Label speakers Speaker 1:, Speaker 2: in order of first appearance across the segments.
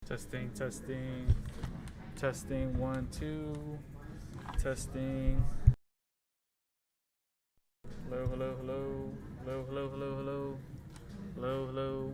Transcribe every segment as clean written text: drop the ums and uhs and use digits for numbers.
Speaker 1: Testing, testing, testing, 1, 2, testing. Hello, hello, hello, hello, hello, hello, hello, hello, hello.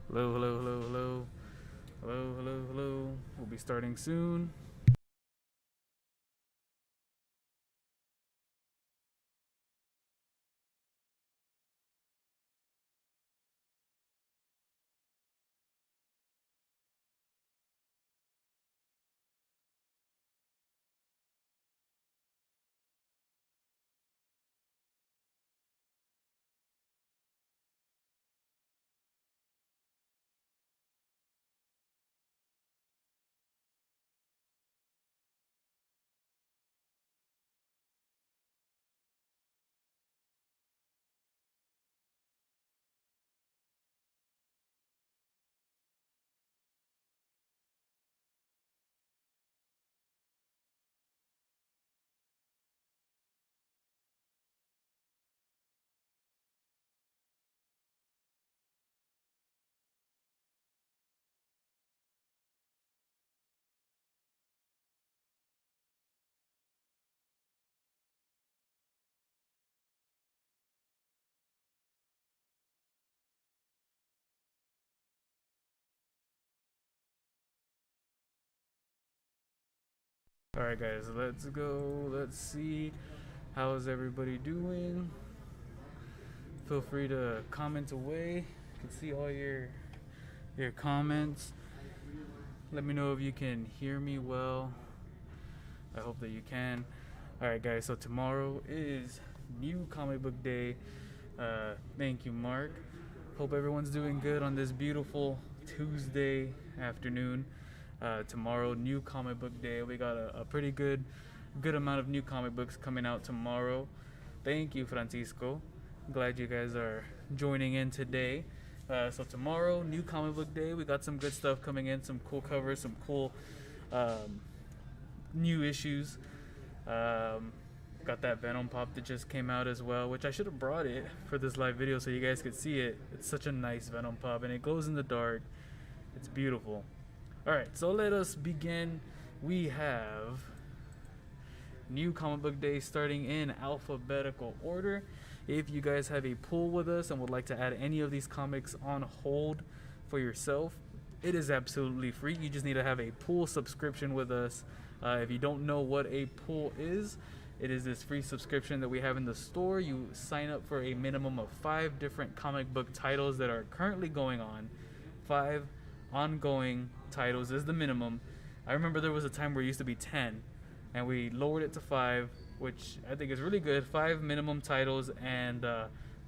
Speaker 1: Hello, hello, hello, hello, hello, hello, hello. We'll be starting soon. All right, guys, let's go. Let's see. How is everybody doing? Feel free to comment away. I can see all your comments. Let me know if you can hear me well. I hope that you can. All right, guys. So tomorrow is New Comic Book Day. Thank you, Mark. Hope everyone's doing good on this beautiful Tuesday afternoon. Tomorrow, New Comic Book Day. We got a pretty good amount of new comic books coming out tomorrow. Thank you, Francisco. Glad you guys are joining in today. So tomorrow, New Comic Book Day. We got some good stuff coming in. Some cool covers. Some cool new issues. Got that Venom pop that just came out as well, which I should have brought it for this live video so you guys could see it. It's such a nice Venom pop, and it glows in the dark. It's beautiful. All right, so let us begin. We have New Comic Book Day starting in alphabetical order. If you guys have a pool with us and would like to add any of these comics on hold for yourself, it is absolutely free. You just need to have a pool subscription with us. If you don't know what a pool is, it is this free subscription that we have in the store. You sign up for a minimum of 5 different comic book titles that are currently going on. 5 ongoing titles is the minimum. I remember there was a time where it used to be 10, and we lowered it to 5, which I think is really good. 5 minimum titles and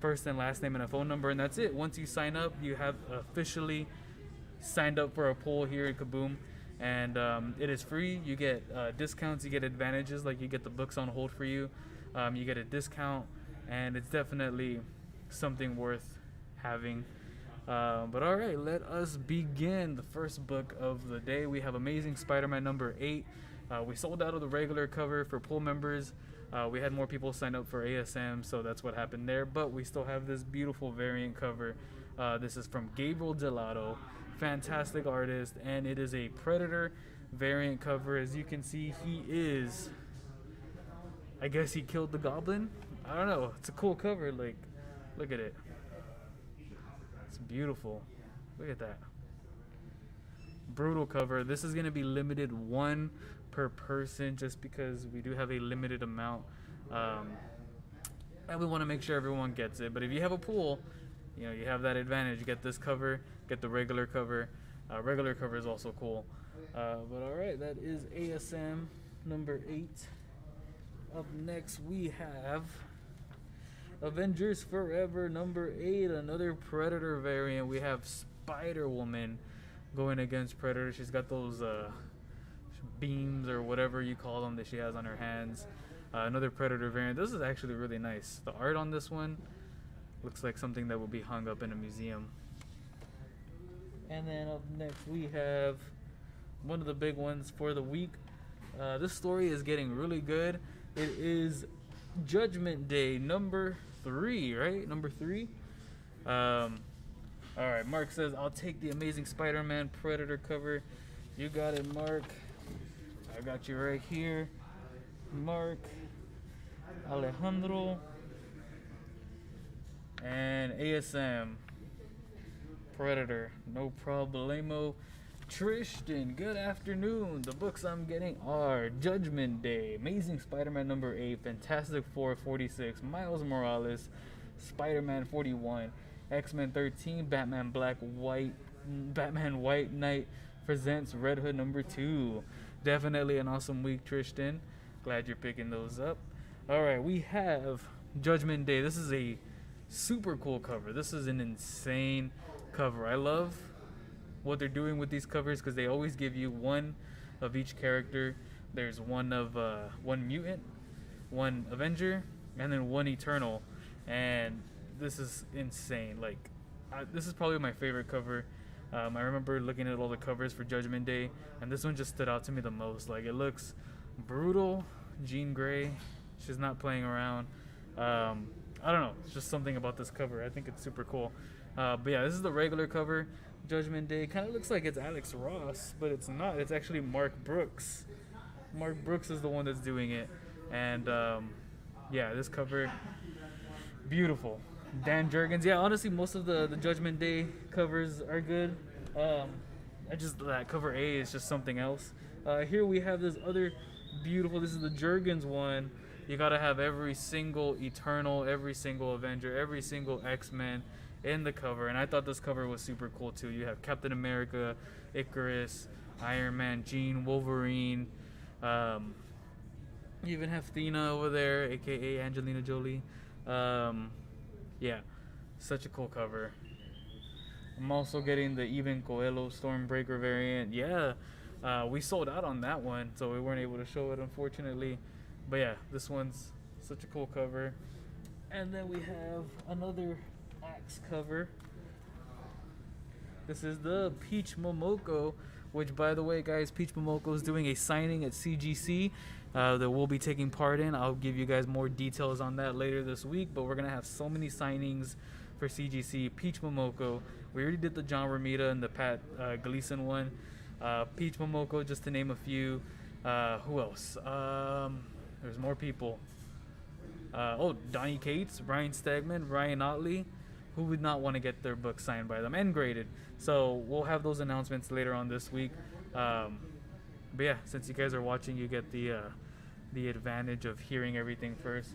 Speaker 1: first and last name and a phone number, and that's it. Once you sign up, you have officially signed up for a poll here at Kaboom, and it is free. You get discounts, you get advantages, like you get the books on hold for you, you get a discount, and it's definitely something worth having. But all right, let us begin the first book of the day. We have Amazing Spider-Man number 8. We sold out of the regular cover for pool members. We had more people sign up for ASM, so that's what happened there. But we still have this beautiful variant cover. This is from Gabriel Delato, fantastic artist, and it is a Predator variant cover. As you can see, I guess he killed the Goblin. I don't know. It's a cool cover. Like, look at it. It's beautiful. Look at that. Brutal cover. This is going to be limited 1 per person just because we do have a limited amount. And we want to make sure everyone gets it. But if you have a pool, you know, you have that advantage. You get this cover, get the regular cover. Regular cover is also cool. But all right, that is ASM number 8. Up next, we have Avengers Forever number 8, another Predator variant. We have Spider-Woman going against Predator. She's got those beams or whatever you call them that she has on her hands. Another Predator variant. This is actually really nice. The art on this one looks like something that will be hung up in a museum. And then up next we have one of the big ones for the week. This story is getting really good. It is Judgment Day number 3, right? Number 3. All right, Mark says, I'll take the Amazing Spider-Man Predator cover. You got it, Mark. I got you right here. Mark, Alejandro, and ASM Predator. No problemo. Tristan, good afternoon. The books I'm getting are Judgment Day, Amazing Spider-Man number 8, Fantastic Four 46, Miles Morales, Spider-Man 41, X-Men 13, Batman White Knight presents Red Hood number 2. Definitely an awesome week, Tristan. Glad you're picking those up. All right, we have Judgment Day. This is a super cool cover. This is an insane cover. I love what they're doing with these covers because they always give you one of each character. There's one mutant, one Avenger, and then one Eternal. And this is insane. Like, this is probably my favorite cover. I remember looking at all the covers for Judgment Day, and this one just stood out to me the most. Like, it looks brutal. Jean Grey, she's not playing around. I don't know. It's just something about this cover. I think it's super cool. But yeah, this is the regular cover. Judgment Day kind of looks like it's Alex Ross, but it's not. It's actually Mark Brooks. Mark Brooks is the one that's doing it. And yeah, this cover, beautiful. Dan Jurgens. Yeah, honestly, most of the Judgment Day covers are good. That cover A is just something else. Here we have this other beautiful, this is the Jurgens one. You gotta have every single Eternal, every single Avenger, every single X-Men in the cover, and I thought this cover was super cool too. You have Captain America, Icarus, Iron Man, Jean, Wolverine. You even have Thena over there, aka Angelina Jolie. Yeah, such a cool cover. I'm also getting the Even Coelho Stormbreaker variant. Yeah, we sold out on that one, so we weren't able to show it, unfortunately. But yeah, this one's such a cool cover. And then we have another Axe cover. This is the Peach Momoko, which, by the way, guys, Peach Momoko is doing a signing at CGC that we'll be taking part in. I'll give you guys more details on that later this week, but we're going to have so many signings for CGC. Peach Momoko. We already did the John Romita and the Pat Gleason one. Peach Momoko, just to name a few. Who else? There's more people. Donnie Cates, Brian Stegman, Ryan Otley. Who would not want to get their book signed by them and graded? So we'll have those announcements later on this week. But yeah, since you guys are watching, you get the advantage of hearing everything first.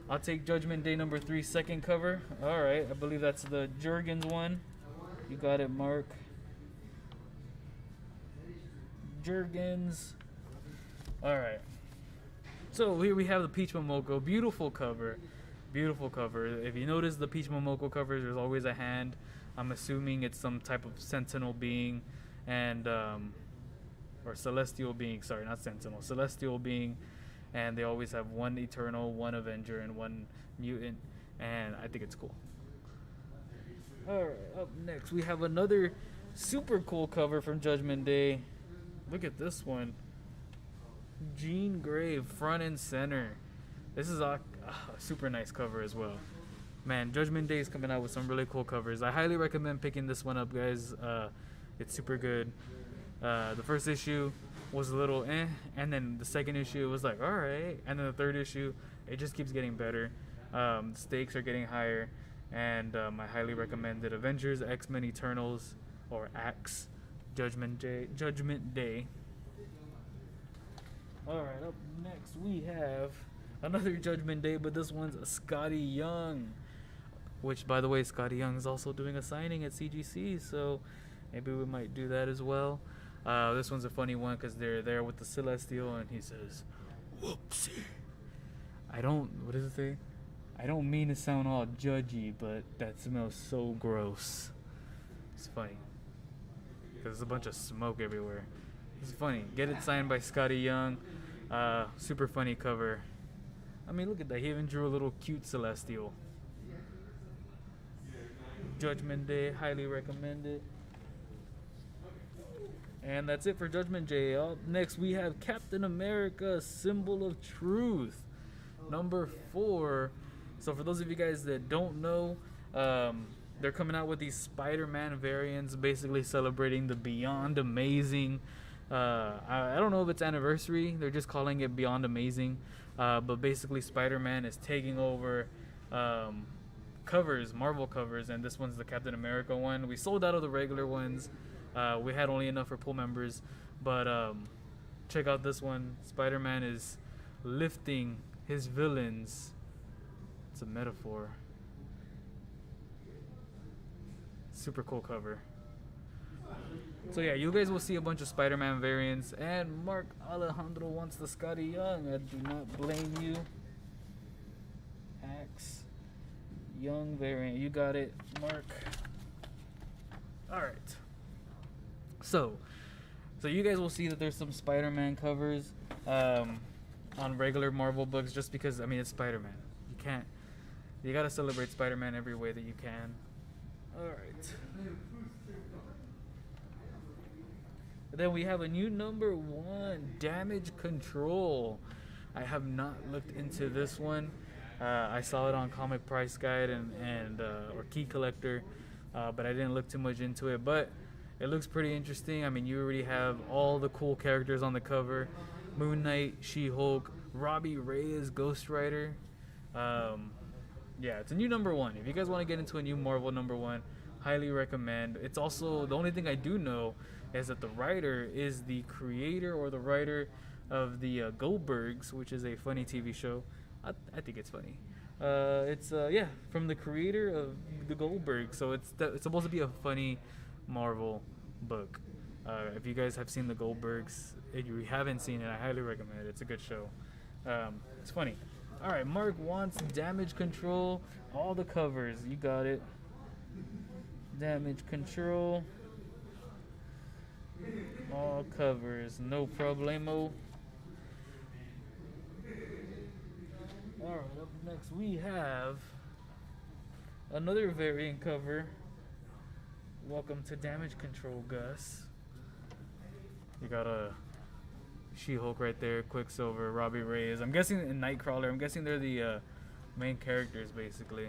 Speaker 1: I'll take Judgment Day number 3, second cover. All right, I believe that's the Jurgens one. You got it, Mark. Jurgens. All right. So here we have the Peach Momoko. Beautiful cover. Beautiful cover. If you notice the Peach Momoko covers, there's always a hand. I'm assuming it's some type of sentinel being, and or celestial being. Sorry, not sentinel, celestial being. And they always have one eternal, one Avenger, and one mutant, and I think it's cool. Alright, up next we have another super cool cover from Judgment Day. Look at this one. Jean Grey, front and center. This is a super nice cover as well. Man, Judgment Day is coming out with some really cool covers. I highly recommend picking this one up, guys. It's super good. The first issue was a little and then the second issue was like alright, and then the third issue, it just keeps getting better. The stakes are getting higher, and I highly recommend it. Avengers, X-Men, Eternals, or Axe, Judgment Day. Alright, up next we have another Judgment Day, but this one's Scotty Young, which, by the way, Scotty Young is also doing a signing at CGC, so maybe we might do that as well. This one's a funny one because they're there with the Celestial, and he says, "Whoopsie." What does it say? I don't mean to sound all judgy, but that smells so gross. It's funny because there's a bunch of smoke everywhere. It's funny. Get it signed by Scotty Young. Super funny cover. I mean, look at that. He even drew a little cute Celestial. Judgment Day, highly recommend it. And that's it for Judgment Day. Up next we have Captain America, Symbol of Truth, number 4. So for those of you guys that don't know, they're coming out with these Spider-Man variants, basically celebrating the Beyond Amazing. I don't know if it's anniversary. They're just calling it Beyond Amazing. But basically Spider-Man is taking over covers, Marvel covers, and this one's the Captain America one. We sold out of the regular ones. We had only enough for pool members, but check out this one. Spider-Man is lifting his villains. It's a metaphor. Super cool cover. So yeah, you guys will see a bunch of Spider-Man variants, and Mark Alejandro wants the Scotty Young. I do not blame you. Axe Young variant, you got it, Mark. All right. So you guys will see that there's some Spider-Man covers on regular Marvel books, just because, I mean, it's Spider-Man. You gotta celebrate Spider-Man every way that you can. Alright. Then we have a new number 1, Damage Control. I have not looked into this one. I saw it on Comic Price Guide and or Key Collector, but I didn't look too much into it. But it looks pretty interesting. I mean, you already have all the cool characters on the cover: Moon Knight, She-Hulk, Robbie Reyes, Ghost Rider. Yeah, it's a new number 1. If you guys want to get into a new Marvel number 1, highly recommend. It's also, the only thing I do know is that the writer is the creator or the writer of the Goldbergs, which is a funny TV show. I think it's funny. It's from the creator of the Goldbergs, so it's supposed to be a funny Marvel book. If you guys have seen the Goldbergs, if you haven't seen it, I highly recommend it. It's a good show. It's funny. All right, Mark wants Damage Control. All the covers, you got it. Damage Control. All covers, no problemo. All right, up next we have another variant cover. Welcome to Damage Control, Gus. You got a She-Hulk right there, Quicksilver, Robbie Reyes. I'm guessing, and Nightcrawler. I'm guessing they're the main characters, basically.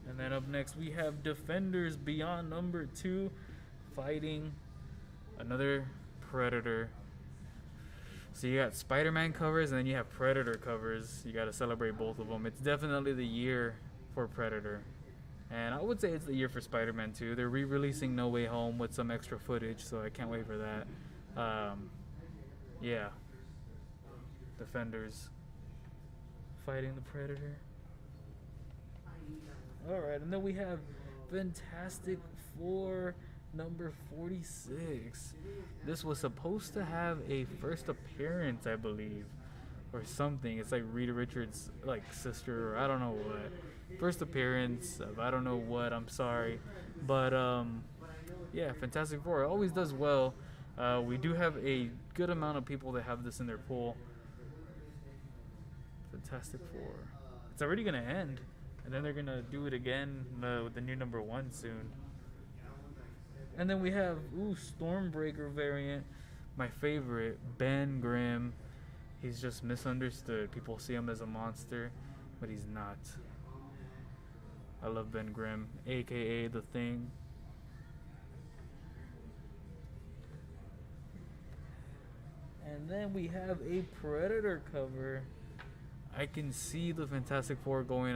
Speaker 1: And then up next we have Defenders Beyond number 2, fighting another Predator. So you got Spider-Man covers, and then you have Predator covers. You got to celebrate both of them. It's definitely the year for Predator. And I would say it's the year for Spider-Man too. They're re-releasing No Way Home with some extra footage, so I can't wait for that. Yeah. Defenders fighting the Predator. Alright, and then we have Fantastic Four number 46. This was supposed to have a first appearance, I believe, or something. It's like Rita Richards' like sister, or I don't know what. First appearance of I don't know what. I'm sorry, but yeah, Fantastic Four always does well. We do have a good amount of people that have this in their pool. Fantastic Four. It's already gonna end, and then they're gonna do it again with the new #1 soon. And then we have Stormbreaker variant, my favorite, Ben Grimm. He's just misunderstood. People see him as a monster, but he's not. I love Ben Grimm, aka The Thing. And then we have a Predator cover. I can see the Fantastic Four going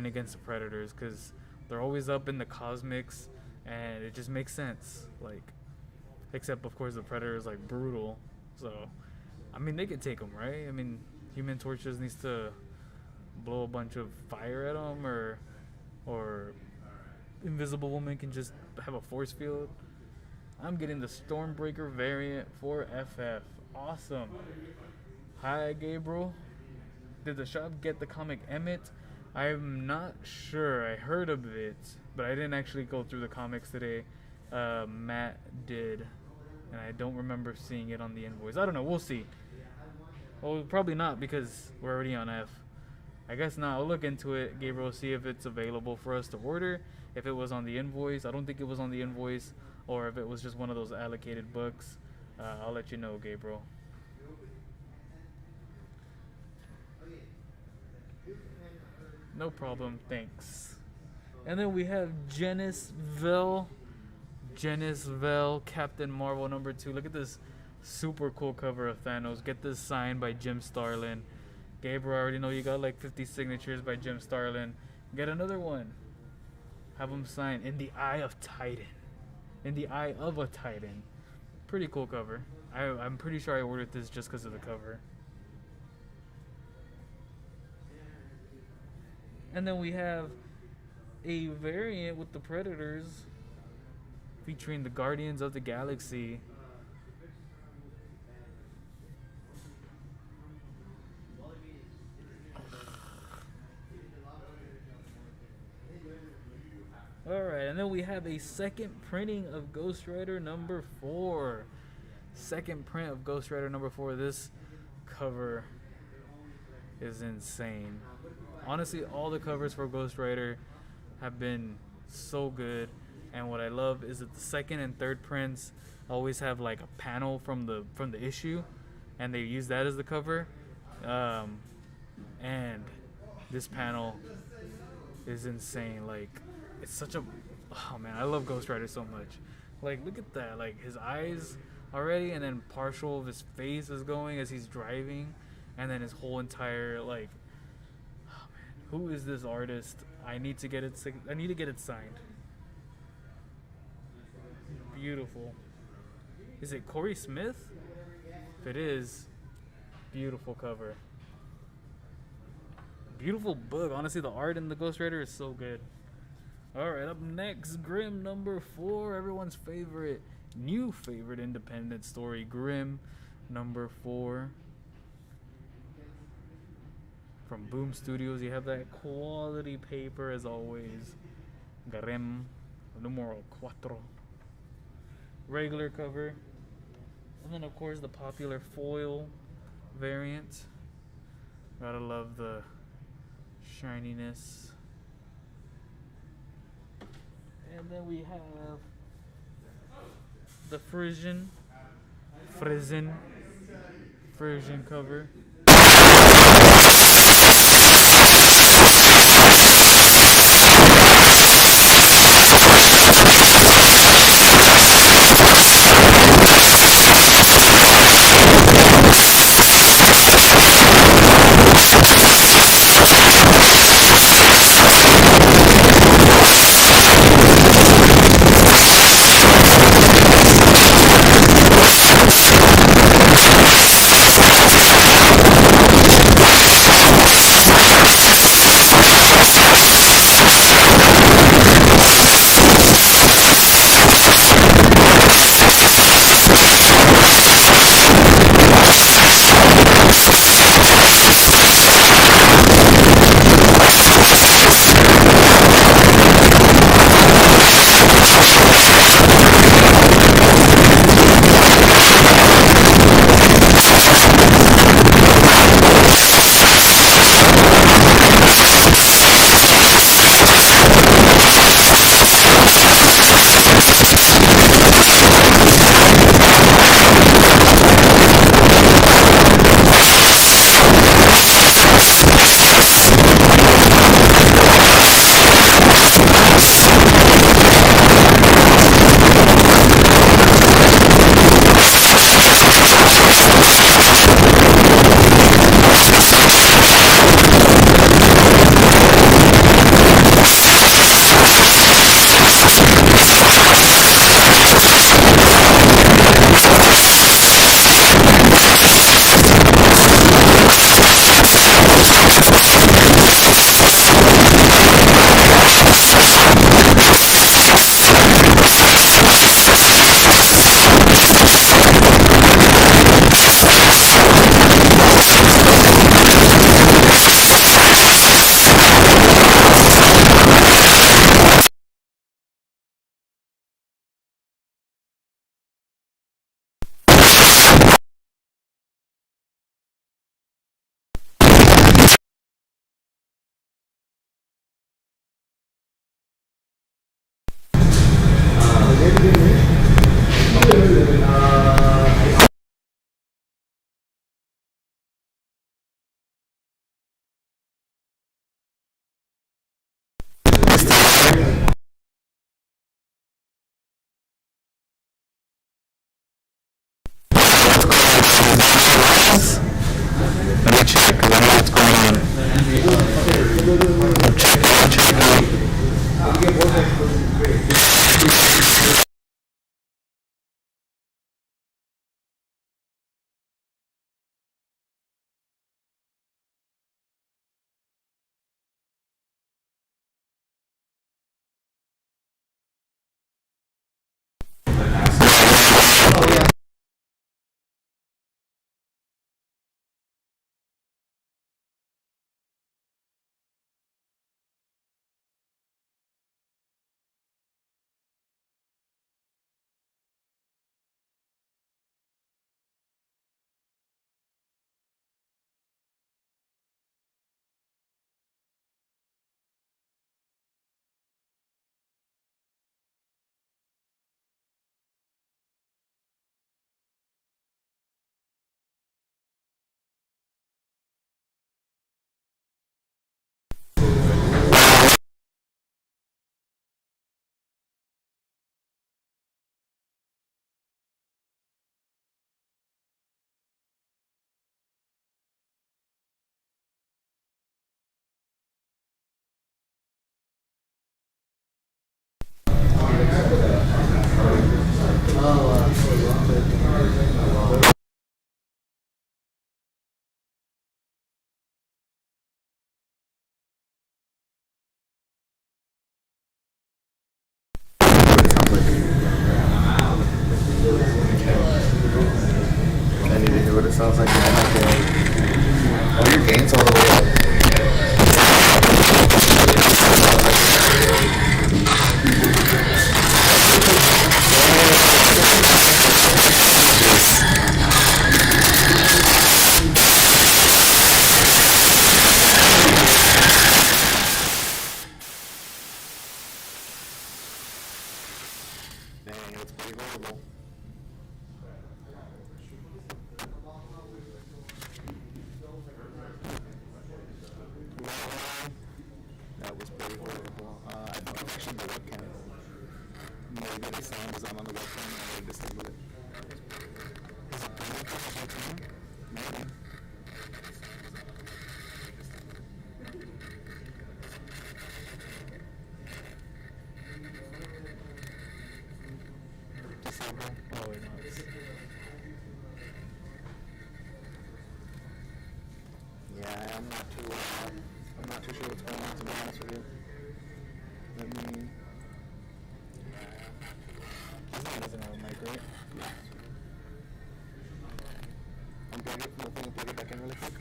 Speaker 1: against the Predators, because they're always up in the cosmics, and it just makes sense. Like, except of course the Predator is like brutal, so I mean they could take them, right? I mean, Human Torch just needs to blow a bunch of fire at them, or Invisible Woman can just have a force field. I'm getting the Stormbreaker variant for FF. Awesome. Hi, Gabriel. Did the shop get the comic Emmett? I'm not sure. I heard of it, but I didn't actually go through the comics today. Matt did, and I don't remember seeing it on the invoice. I don't know. We'll see. Well, probably not, because we're already on F. I guess not. I'll look into it, Gabriel, see if it's available for us to order. If it was on the invoice. I don't think it was on the invoice, or if it was just one of those allocated books. I'll let you know, Gabriel. No problem, thanks. And then we have Janice Vell, Captain Marvel #2. Look at this super cool cover of Thanos. Get this signed by Jim Starlin. Gabriel, I already know you got like 50 signatures by Jim Starlin. Get another one. Have him sign In the Eye of Titan. In the Eye of a Titan. Pretty cool cover. I'm pretty sure I ordered this just because of the cover. And then we have a variant with the Predators featuring the Guardians of the Galaxy. Alright, and then we have a second printing of Ghost Rider #4. Second print of Ghost Rider #4. This cover is insane. Honestly, all the covers for Ghost Rider have been so good, and what I love is that the second and third prints always have like a panel from the issue, and they use that as the cover. And this panel is insane. Like, it's such a oh man, I love Ghost Rider so much. Like, look at that. Like, his eyes already, and then partial of his face is going as he's driving, and then his whole entire like. Who is this artist? I need to get it signed. Beautiful. Is it Corey Smith? If it is, beautiful cover. Beautiful book. Honestly, the art in the Ghost Rider is so good. Alright, up next, Grimm #4. Everyone's favorite, new favorite independent story, Grimm #4. From Boom Studios, you have that quality paper as always. Grimm #4. Regular cover. And then of course the popular foil variant. Gotta love the shininess. And then we have the Frisian cover.
Speaker 2: I need to hear what it sounds like. Oh, your gain's all the way up. Dang, it's pretty horrible. That was pretty horrible. I don't actually the webcam. Maybe the sound is on the webcam and I disabled it. Is it playing across the webcam? Maybe. Disable?
Speaker 1: Oh wait, no.
Speaker 2: Yeah, I'm not too sure what's going on, to be honest with you. Let me.
Speaker 1: This one doesn't have a mic, right?
Speaker 2: Unplug it from the thing and plug it back in really quick.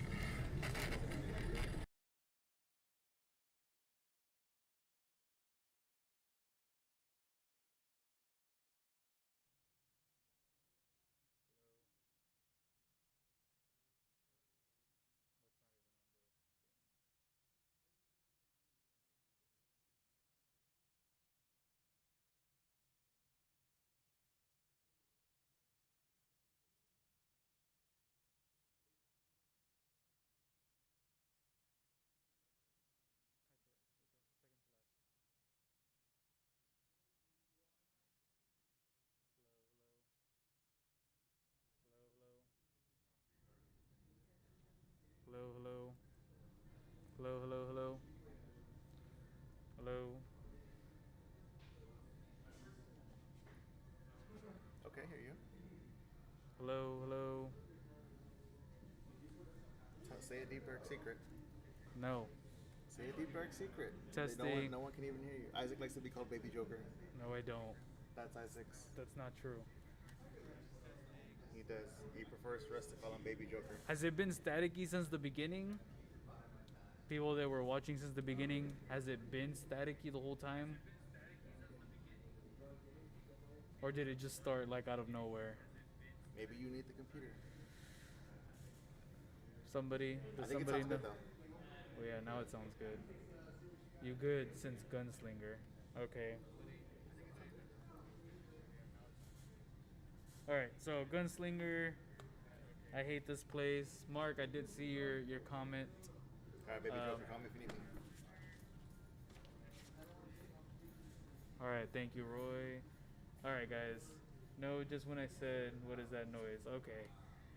Speaker 1: Hello, hello. Hello, hello, hello. Hello.
Speaker 2: Okay, hear you.
Speaker 1: Hello, hello.
Speaker 2: Say a deep dark secret.
Speaker 1: No.
Speaker 2: Say a deep dark secret.
Speaker 1: Testing.
Speaker 2: No one can even hear you. Isaac likes to be called Baby Joker.
Speaker 1: No, I don't.
Speaker 2: That's Isaac's.
Speaker 1: That's not true.
Speaker 2: He does. He prefers for us to call him Baby Joker.
Speaker 1: Has it been staticky since the beginning? People that were watching since the beginning, has it been staticky the whole time? Or did it just start like out of nowhere?
Speaker 2: Maybe you need the computer.
Speaker 1: Somebody?
Speaker 2: I
Speaker 1: Does
Speaker 2: think
Speaker 1: somebody
Speaker 2: it sounds
Speaker 1: know?
Speaker 2: good though.
Speaker 1: Oh yeah, now it sounds good. You good since Gunslinger. Okay. Alright, so Gunslinger. I hate this place. Mark, I did see your comment.
Speaker 2: Alright, Baby Joker, call me if you need me.
Speaker 1: Alright, thank you, Roy. Alright, guys. No, just when I said, what is that noise? Okay.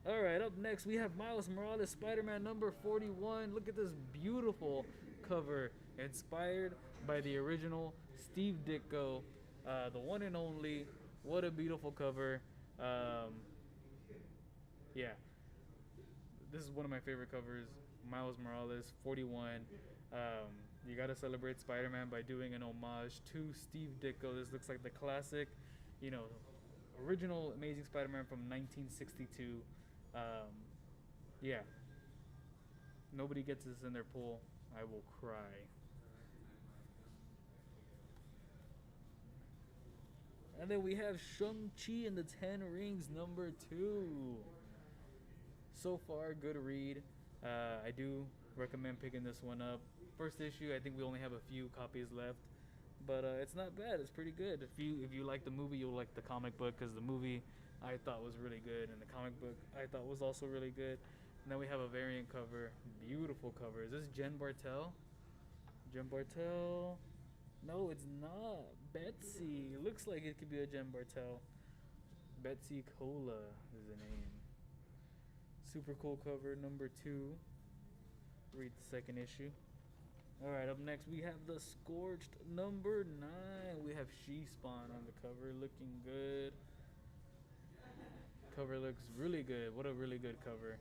Speaker 1: Alright, up next we have Miles Morales, Spider-Man number 41. Look at this beautiful cover, inspired by the original Steve Ditko, the one and only. What a beautiful cover. Yeah, this is one of my favorite covers. Miles Morales, 41. You got to celebrate Spider-Man by doing an homage to Steve Ditko. This looks like the classic, you know, original Amazing Spider-Man from 1962. Yeah, nobody gets this in their pool. I will cry. And then we have Shang-Chi and the Ten Rings #2. So far, good read. I do recommend picking this one up. First issue, I think we only have a few copies left, but it's not bad. It's pretty good. If you like the movie, you'll like the comic book, because the movie I thought was really good, and the comic book I thought was also really good. And then we have a variant cover, beautiful cover. Is this Jen Bartel? Jen Bartel? No, it's not. Betsy. It looks like it could be a Jen Bartel. Betsy Cola is the name. Super cool cover, #2. Read the second issue. Alright, up next we have the Scorched #9. We have She-Spawn on the cover, looking good. Cover looks really good. What a really good cover.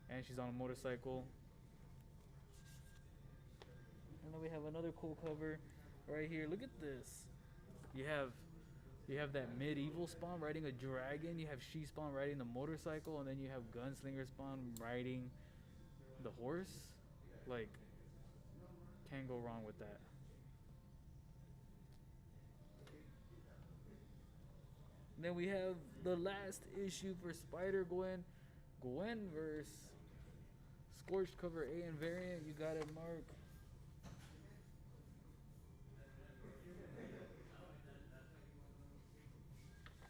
Speaker 1: And she's on a motorcycle. And then we have another cool cover right here. Look at this. You have that medieval Spawn riding a dragon. You have She-Spawn riding the motorcycle, and then you have Gunslinger Spawn riding the horse. Like, can't go wrong with that. And then we have the last issue for Spider-Gwen, Gwenverse, Scorched cover A and variant. You got it, Mark.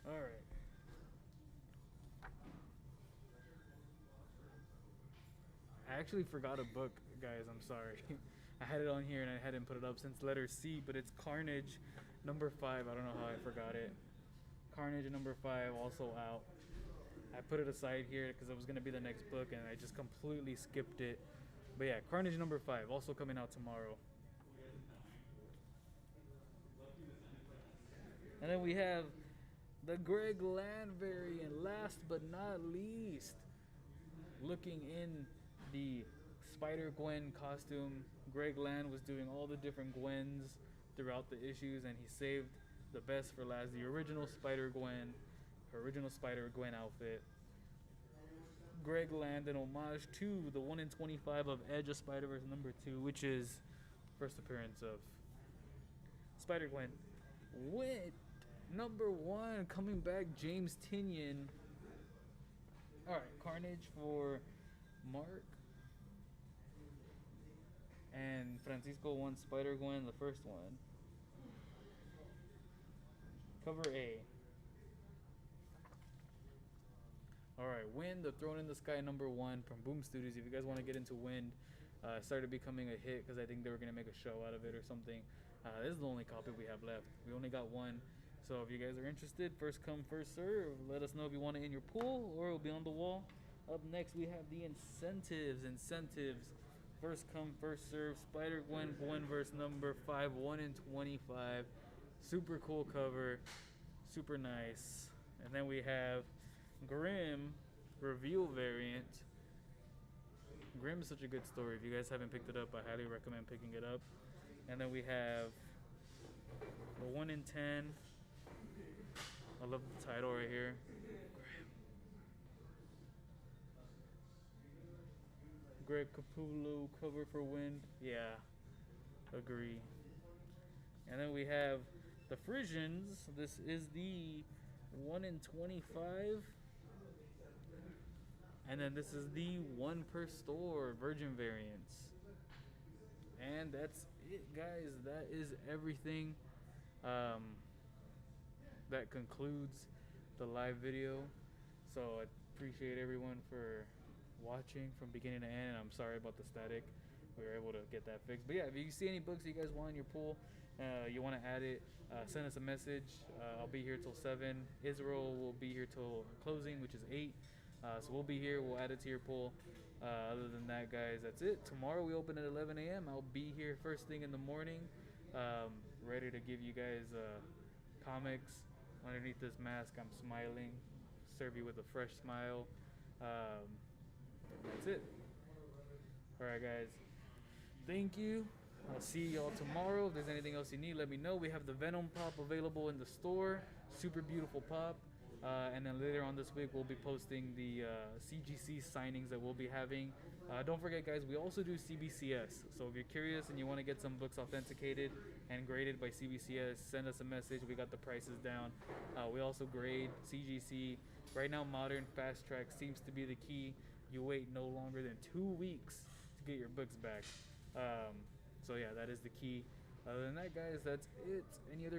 Speaker 1: All right. I actually forgot a book, guys. I'm sorry. I had it on here and I hadn't put it up since letter C, but it's Carnage #5. I don't know how I forgot it. Carnage #5 also out. I put it aside here because it was going to be the next book and I just completely skipped it. But yeah, Carnage #5 also coming out tomorrow. And then we have the Greg Land variant, last but not least. Looking in the Spider-Gwen costume, Greg Land was doing all the different Gwens throughout the issues, and he saved the best for last, the original Spider-Gwen, her original Spider-Gwen outfit. Greg Land, an homage to the 1 in 25 of Edge of Spider-Verse #2, which is first appearance of Spider-Gwen. With #1 coming back, James Tynion. Alright, Carnage for Mark. And Francisco won Spider-Gwen, the first one. Cover A. Alright, Wind, the Throne in the Sky #1 from Boom Studios. If you guys want to get into Wind, it started becoming a hit because I think they were going to make a show out of it or something. This is the only copy we have left. We only got one. So if you guys are interested, first come, first serve. Let us know if you want it in your pool or it'll be on the wall. Up next, we have the incentives. First come, first serve. Spider-Gwen, Gwenverse #5, 1 in 25. Super cool cover, super nice. And then we have Grimm reveal variant. Grimm is such a good story. If you guys haven't picked it up, I highly recommend picking it up. And then we have the 1 in 10. I love the title right here. Greg Capullo cover for Wind. Yeah, agree. And then we have the Frisians. This is the 1 in 25. And then this is the 1 per store Virgin variants. And that's it, guys. That is everything. That concludes the live video. So I appreciate everyone for watching from beginning to end. And I'm sorry about the static. We were able to get that fixed. But yeah, if you see any books you guys want in your pool, you want to add it, send us a message. I'll be here till 7. Israel will be here till closing, which is 8. So we'll be here. We'll add it to your pool. Other than that, guys, that's it. Tomorrow we open at 11 a.m. I'll be here first thing in the morning. Ready to give you guys comics. Underneath this mask, I'm smiling. Serve you with a fresh smile. That's it. All right, guys. Thank you. I'll see y'all tomorrow. If there's anything else you need, let me know. We have the Venom Pop available in the store. Super beautiful pop. And then later on this week, we'll be posting the CGC signings that we'll be having. Don't forget, guys, we also do CBCS. So if you're curious and you want to get some books authenticated and graded by CBCS, send us a message. We got the prices down. We also grade CGC. Right now, modern fast track seems to be the key. You wait no longer than 2 weeks to get your books back. So yeah, that is the key. Other than that, guys, that's it. Any other